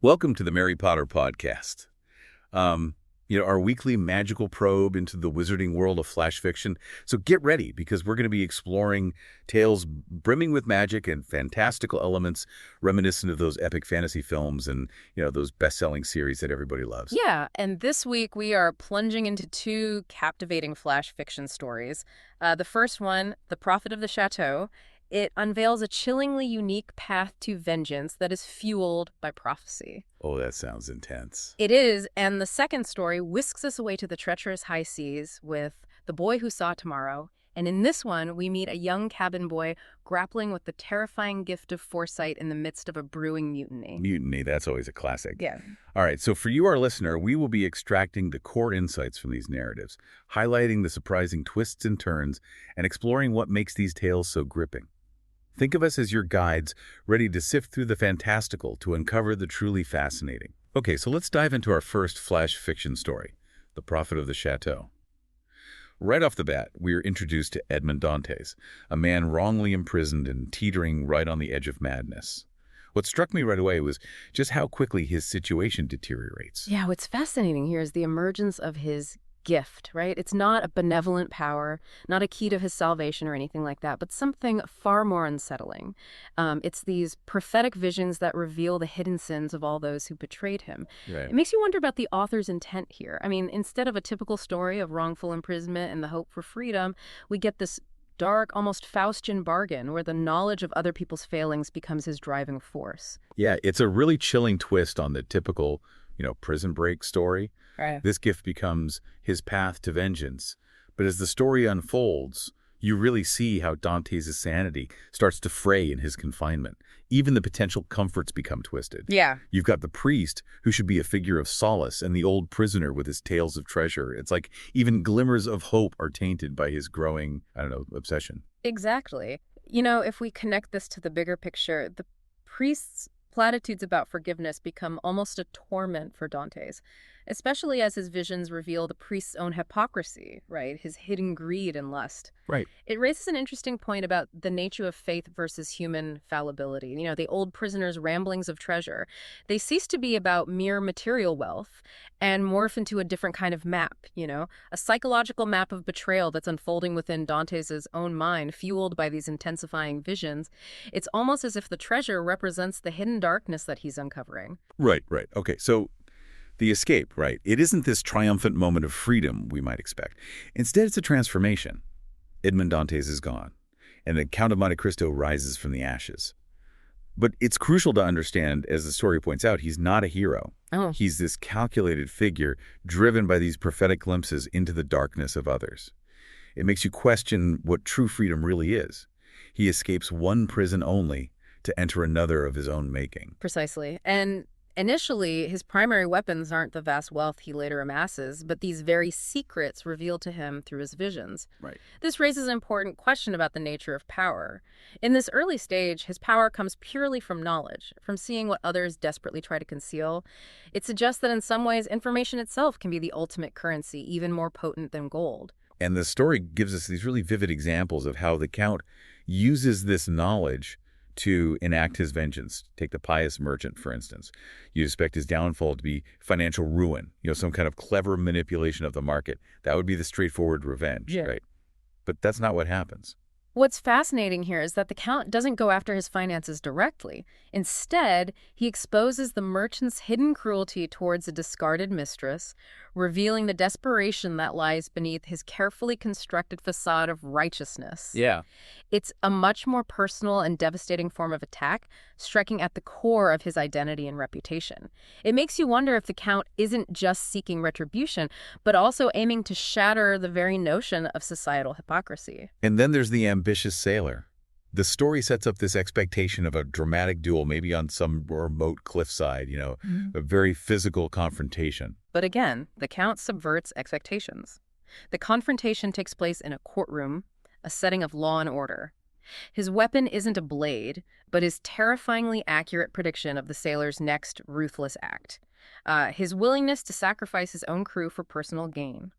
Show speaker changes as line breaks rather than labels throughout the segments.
Welcome to the Mary Potter Podcast. Our weekly magical probe into the wizarding world of flash fiction. So get ready, because we're going to be exploring tales brimming with magic and fantastical elements reminiscent of those epic fantasy films and, those best-selling series that everybody loves.
Yeah, and this week we are plunging into two captivating flash fiction stories. The first one, The Prophet of the Chateau, it unveils a chillingly unique path to vengeance that is fueled by prophecy.
Oh, that sounds intense.
It is, and the second story whisks us away to the treacherous high seas with The Boy Who Saw Tomorrow. And in this one, we meet a young cabin boy grappling with the terrifying gift of foresight in the midst of a brewing mutiny.
Mutiny, that's always a classic.
Yeah.
All right, so for you, our listener, we will be extracting the core insights from these narratives, highlighting the surprising twists and turns, and exploring what makes these tales so gripping. Think of us as your guides, ready to sift through the fantastical to uncover the truly fascinating. Okay, so let's dive into our first flash fiction story, The Prophet of the Chateau. Right off the bat, we are introduced to Edmond Dantes, a man wrongly imprisoned and teetering right on the edge of madness. What struck me right away was just how quickly his situation deteriorates.
Yeah, what's fascinating here is the emergence of his gift, right? It's not a benevolent power, not a key to his salvation or anything like that, but something far more unsettling. It's these prophetic visions that reveal the hidden sins of all those who betrayed him.
Right.
It makes you wonder about the author's intent here. I mean, instead of a typical story of wrongful imprisonment and the hope for freedom, we get this dark, almost Faustian bargain where the knowledge of other people's failings becomes his driving force.
Yeah, it's a really chilling twist on the typical, prison break story.
Right.
This gift becomes his path to vengeance. But as the story unfolds, you really see how Dante's sanity starts to fray in his confinement. Even the potential comforts become twisted.
Yeah.
You've got the priest, who should be a figure of solace, and the old prisoner with his tales of treasure. It's like even glimmers of hope are tainted by his growing, obsession.
Exactly. If we connect this to the bigger picture, the priest's platitudes about forgiveness become almost a torment for Dantes, especially as his visions reveal the priest's own hypocrisy, right? His hidden greed and lust.
Right.
It raises an interesting point about the nature of faith versus human fallibility. The old prisoner's ramblings of treasure, they cease to be about mere material wealth and morph into a different kind of map, a psychological map of betrayal that's unfolding within Dante's own mind, fueled by these intensifying visions. It's almost as if the treasure represents the hidden darkness that he's uncovering.
Right. Okay, so the escape, right? It isn't this triumphant moment of freedom we might expect. Instead, it's a transformation. Edmond Dantes is gone, and the Count of Monte Cristo rises from the ashes. But it's crucial to understand, as the story points out, he's not a hero.
Oh.
He's this calculated figure driven by these prophetic glimpses into the darkness of others. It makes you question what true freedom really is. He escapes one prison only to enter another of his own making.
Precisely. And initially, his primary weapons aren't the vast wealth he later amasses, but these very secrets revealed to him through his visions.
Right.
This raises an important question about the nature of power. In this early stage, his power comes purely from knowledge, from seeing what others desperately try to conceal. It suggests that in some ways, information itself can be the ultimate currency, even more potent than gold.
And the story gives us these really vivid examples of how the Count uses this knowledge to enact his vengeance. Take the pious merchant, for instance. You'd expect his downfall to be financial ruin, some kind of clever manipulation of the market. That would be the straightforward revenge,
Yeah.
right? But that's not what happens.
What's fascinating here is that the Count doesn't go after his finances directly. Instead, he exposes the merchant's hidden cruelty towards a discarded mistress, revealing the desperation that lies beneath his carefully constructed facade of righteousness.
Yeah.
It's a much more personal and devastating form of attack, striking at the core of his identity and reputation. It makes you wonder if the Count isn't just seeking retribution, but also aiming to shatter the very notion of societal hypocrisy.
And then there's the ambitious sailor. The story sets up this expectation of a dramatic duel, maybe on some remote cliffside, a very physical confrontation.
But again, the Count subverts expectations. The confrontation takes place in a courtroom, a setting of law and order. His weapon isn't a blade, but his terrifyingly accurate prediction of the sailor's next ruthless act. His willingness to sacrifice his own crew for personal gain.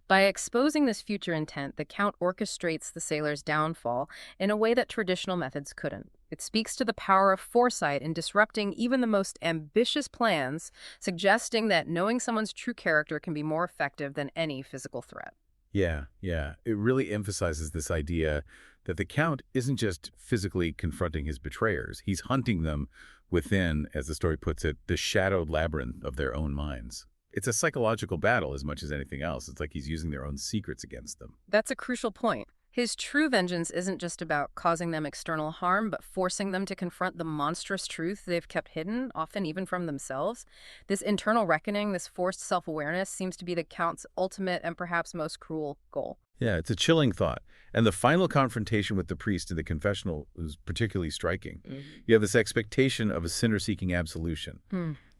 By exposing this future intent, the Count orchestrates the sailor's downfall in a way that traditional methods couldn't. It speaks to the power of foresight in disrupting even the most ambitious plans, suggesting that knowing someone's true character can be more effective than any physical threat.
Yeah, yeah. It really emphasizes this idea that the Count isn't just physically confronting his betrayers. He's hunting them within, as the story puts it, the shadowed labyrinth of their own minds. It's a psychological battle as much as anything else. It's like he's using their own secrets against them.
That's a crucial point. His true vengeance isn't just about causing them external harm, but forcing them to confront the monstrous truth they've kept hidden, often even from themselves. This internal reckoning, this forced self-awareness, seems to be the Count's ultimate and perhaps most cruel goal.
Yeah, it's a chilling thought. And the final confrontation with the priest in the confessional is particularly striking. You have this expectation of a sinner seeking absolution,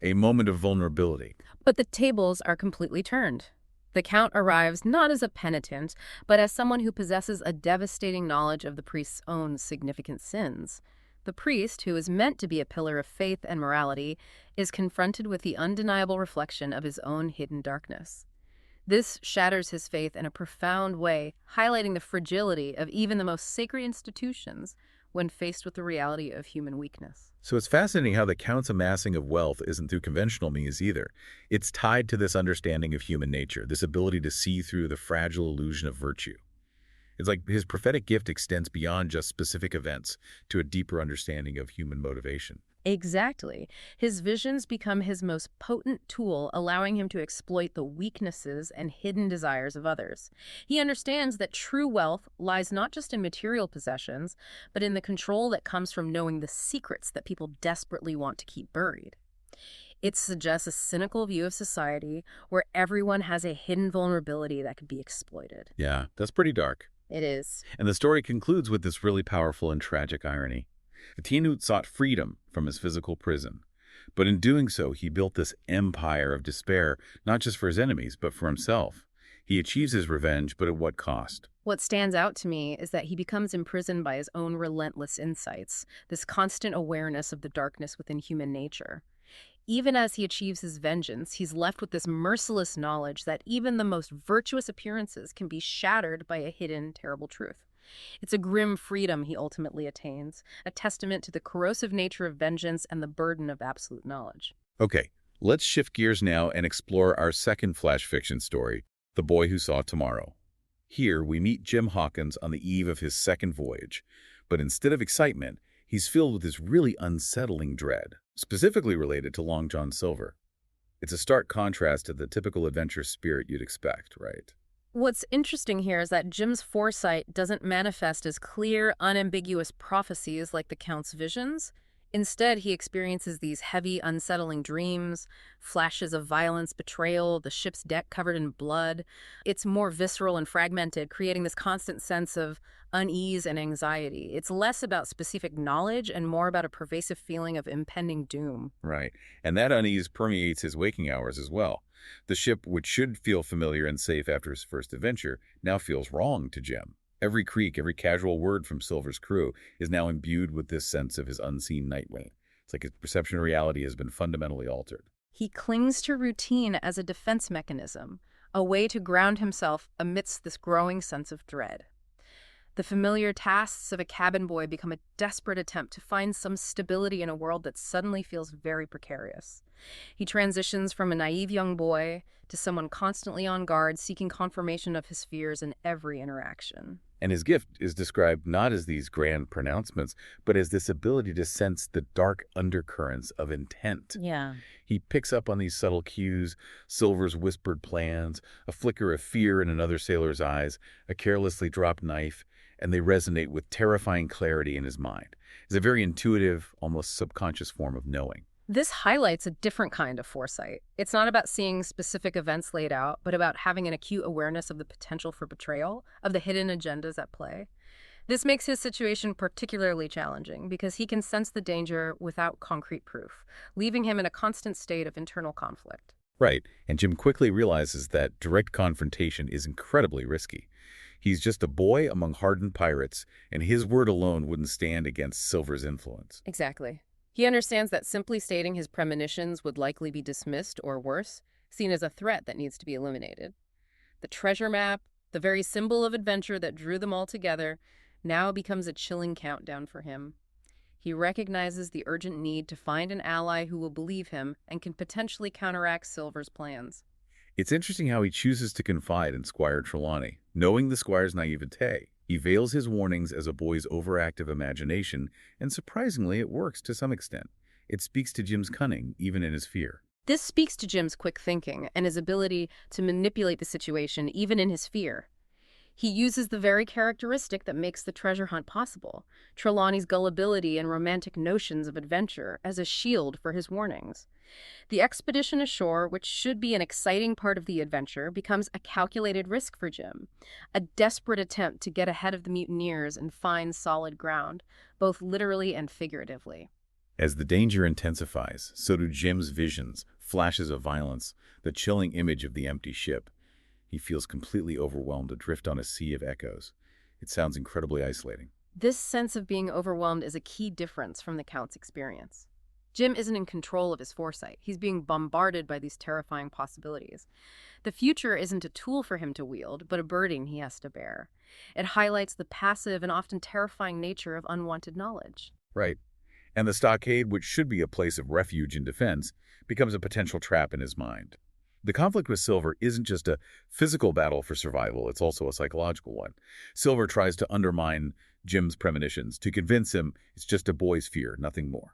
a moment of vulnerability.
But the tables are completely turned. The Count arrives not as a penitent, but as someone who possesses a devastating knowledge of the priest's own significant sins. The priest, who is meant to be a pillar of faith and morality, is confronted with the undeniable reflection of his own hidden darkness. This shatters his faith in a profound way, highlighting the fragility of even the most sacred institutions when faced with the reality of human weakness.
So it's fascinating how the Count's amassing of wealth isn't through conventional means either. It's tied to this understanding of human nature, this ability to see through the fragile illusion of virtue. It's like his prophetic gift extends beyond just specific events to a deeper understanding of human motivation.
Exactly. His visions become his most potent tool, allowing him to exploit the weaknesses and hidden desires of others. He understands that true wealth lies not just in material possessions, but in the control that comes from knowing the secrets that people desperately want to keep buried. It suggests a cynical view of society where everyone has a hidden vulnerability that could be exploited.
Yeah, that's pretty dark.
It is.
And the story concludes with this really powerful and tragic irony. Tianut sought freedom from his physical prison, but in doing so, he built this empire of despair, not just for his enemies, but for himself. He achieves his revenge, but at what cost?
What stands out to me is that he becomes imprisoned by his own relentless insights, this constant awareness of the darkness within human nature. Even as he achieves his vengeance, he's left with this merciless knowledge that even the most virtuous appearances can be shattered by a hidden, terrible truth. It's a grim freedom he ultimately attains, a testament to the corrosive nature of vengeance and the burden of absolute knowledge.
Okay, let's shift gears now and explore our second flash fiction story, The Boy Who Saw Tomorrow. Here, we meet Jim Hawkins on the eve of his second voyage, but instead of excitement, he's filled with this really unsettling dread, specifically related to Long John Silver. It's a stark contrast to the typical adventure spirit you'd expect, right?
What's interesting here is that Jim's foresight doesn't manifest as clear, unambiguous prophecies like the Count's visions. Instead, he experiences these heavy, unsettling dreams, flashes of violence, betrayal, the ship's deck covered in blood. It's more visceral and fragmented, creating this constant sense of unease and anxiety. It's less about specific knowledge and more about a pervasive feeling of impending doom.
Right, and that unease permeates his waking hours as well. The ship, which should feel familiar and safe after his first adventure, now feels wrong to Jim. Every creak, every casual word from Silver's crew is now imbued with this sense of his unseen nightmare. It's like his perception of reality has been fundamentally altered.
He clings to routine as a defense mechanism, a way to ground himself amidst this growing sense of dread. The familiar tasks of a cabin boy become a desperate attempt to find some stability in a world that suddenly feels very precarious. He transitions from a naive young boy to someone constantly on guard, seeking confirmation of his fears in every interaction.
And his gift is described not as these grand pronouncements, but as this ability to sense the dark undercurrents of intent.
Yeah.
He picks up on these subtle cues, Silver's whispered plans, a flicker of fear in another sailor's eyes, a carelessly dropped knife, and they resonate with terrifying clarity in his mind. It's a very intuitive, almost subconscious form of knowing.
This highlights a different kind of foresight. It's not about seeing specific events laid out, but about having an acute awareness of the potential for betrayal, of the hidden agendas at play. This makes his situation particularly challenging because he can sense the danger without concrete proof, leaving him in a constant state of internal conflict.
Right, and Jim quickly realizes that direct confrontation is incredibly risky. He's just a boy among hardened pirates, and his word alone wouldn't stand against Silver's influence.
Exactly. He understands that simply stating his premonitions would likely be dismissed or worse, seen as a threat that needs to be eliminated. The treasure map, the very symbol of adventure that drew them all together, now becomes a chilling countdown for him. He recognizes the urgent need to find an ally who will believe him and can potentially counteract Silver's plans.
It's interesting how he chooses to confide in Squire Trelawney. Knowing the Squire's naiveté, he veils his warnings as a boy's overactive imagination, and surprisingly, it works to some extent. It speaks to Jim's cunning, even in his fear.
This speaks to Jim's quick thinking and his ability to manipulate the situation even in his fear. He uses the very characteristic that makes the treasure hunt possible, Trelawney's gullibility and romantic notions of adventure, as a shield for his warnings. The expedition ashore, which should be an exciting part of the adventure, becomes a calculated risk for Jim, a desperate attempt to get ahead of the mutineers and find solid ground, both literally and figuratively.
As the danger intensifies, so do Jim's visions, flashes of violence, the chilling image of the empty ship. He feels completely overwhelmed, adrift on a sea of echoes. It sounds incredibly isolating.
This sense of being overwhelmed is a key difference from the Count's experience. Jim isn't in control of his foresight. He's being bombarded by these terrifying possibilities. The future isn't a tool for him to wield, but a burden he has to bear. It highlights the passive and often terrifying nature of unwanted knowledge.
Right. And the stockade, which should be a place of refuge and defense, becomes a potential trap in his mind. The conflict with Silver isn't just a physical battle for survival, it's also a psychological one. Silver tries to undermine Jim's premonitions, to convince him it's just a boy's fear, nothing more.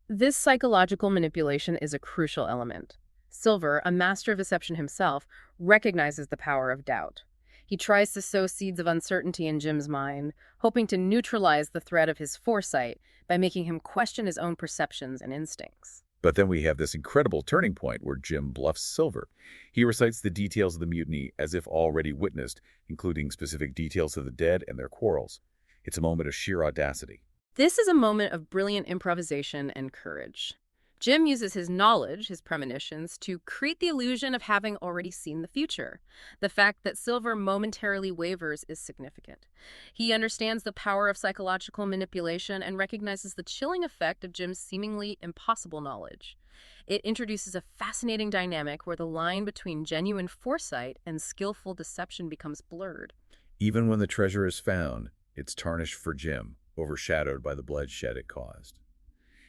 This psychological manipulation is a crucial element. Silver, a master of deception himself, recognizes the power of doubt. He tries to sow seeds of uncertainty in Jim's mind, hoping to neutralize the threat of his foresight by making him question his own perceptions and instincts.
But then we have this incredible turning point where Jim bluffs Silver. He recites the details of the mutiny as if already witnessed, including specific details of the dead and their quarrels. It's a moment of sheer audacity.
This is a moment of brilliant improvisation and courage. Jim uses his knowledge, his premonitions, to create the illusion of having already seen the future. The fact that Silver momentarily wavers is significant. He understands the power of psychological manipulation and recognizes the chilling effect of Jim's seemingly impossible knowledge. It introduces a fascinating dynamic where the line between genuine foresight and skillful deception becomes blurred.
Even when the treasure is found, it's tarnished for Jim, overshadowed by the bloodshed it caused.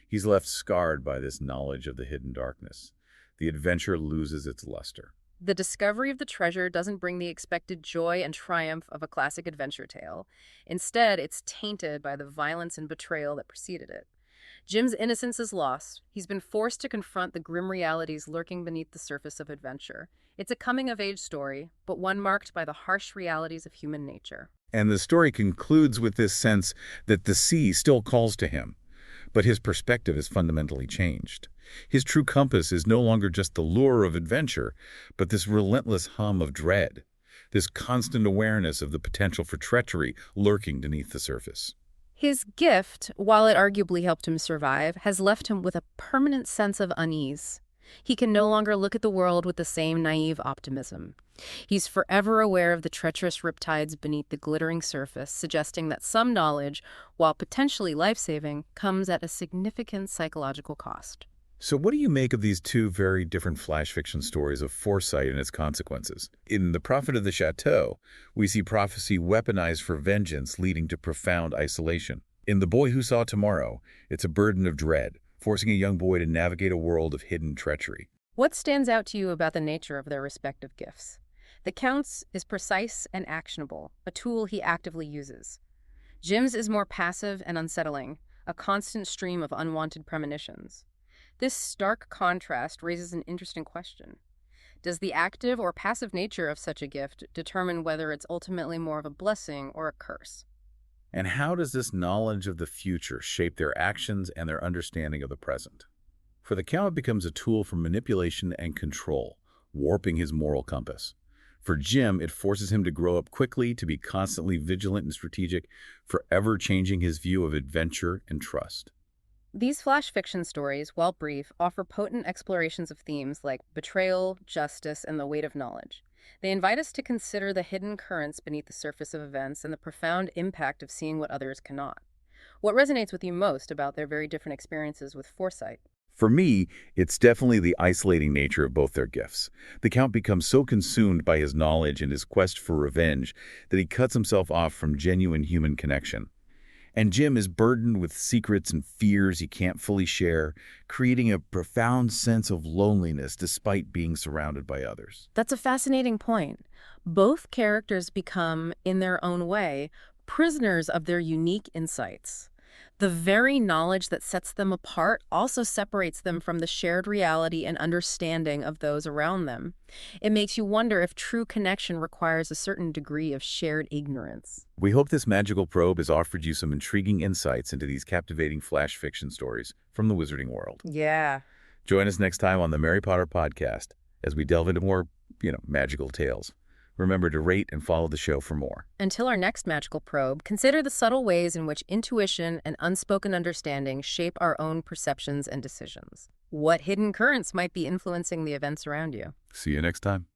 He's left scarred by this knowledge of the hidden darkness. The adventure loses its luster.
The discovery of the treasure doesn't bring the expected joy and triumph of a classic adventure tale. Instead, it's tainted by the violence and betrayal that preceded it. Jim's innocence is lost. He's been forced to confront the grim realities lurking beneath the surface of adventure. It's a coming-of-age story, but one marked by the harsh realities of human nature.
And the story concludes with this sense that the sea still calls to him. But his perspective is fundamentally changed. His true compass is no longer just the lure of adventure, but this relentless hum of dread, this constant awareness of the potential for treachery lurking beneath the surface.
His gift, while it arguably helped him survive, has left him with a permanent sense of unease. He can no longer look at the world with the same naive optimism. He's forever aware of the treacherous riptides beneath the glittering surface, suggesting that some knowledge, while potentially life-saving, comes at a significant psychological cost.
So what do you make of these two very different flash fiction stories of foresight and its consequences? In The Prophet of the Chateau, we see prophecy weaponized for vengeance, leading to profound isolation. In The Boy Who Saw Tomorrow, it's a burden of dread, forcing a young boy to navigate a world of hidden treachery.
What stands out to you about the nature of their respective gifts? The Count's is precise and actionable, a tool he actively uses. Jim's is more passive and unsettling, a constant stream of unwanted premonitions. This stark contrast raises an interesting question. Does the active or passive nature of such a gift determine whether it's ultimately more of a blessing or a curse?
And how does this knowledge of the future shape their actions and their understanding of the present? For the Count, it becomes a tool for manipulation and control, warping his moral compass. For Jim, it forces him to grow up quickly, to be constantly vigilant and strategic, forever changing his view of adventure and trust.
These flash fiction stories, while brief, offer potent explorations of themes like betrayal, justice, and the weight of knowledge. They invite us to consider the hidden currents beneath the surface of events and the profound impact of seeing what others cannot. What resonates with you most about their very different experiences with foresight?
For me, it's definitely the isolating nature of both their gifts. The Count becomes so consumed by his knowledge and his quest for revenge that he cuts himself off from genuine human connection. And Jim is burdened with secrets and fears he can't fully share, creating a profound sense of loneliness despite being surrounded by others.
That's a fascinating point. Both characters become, in their own way, prisoners of their unique insights. The very knowledge that sets them apart also separates them from the shared reality and understanding of those around them. It makes you wonder if true connection requires a certain degree of shared ignorance.
We hope this magical probe has offered you some intriguing insights into these captivating flash fiction stories from the wizarding world.
Yeah.
Join us next time on the Mary Potter Podcast as we delve into more, magical tales. Remember to rate and follow the show for more.
Until our next magical probe, consider the subtle ways in which intuition and unspoken understanding shape our own perceptions and decisions. What hidden currents might be influencing the events around you?
See you next time.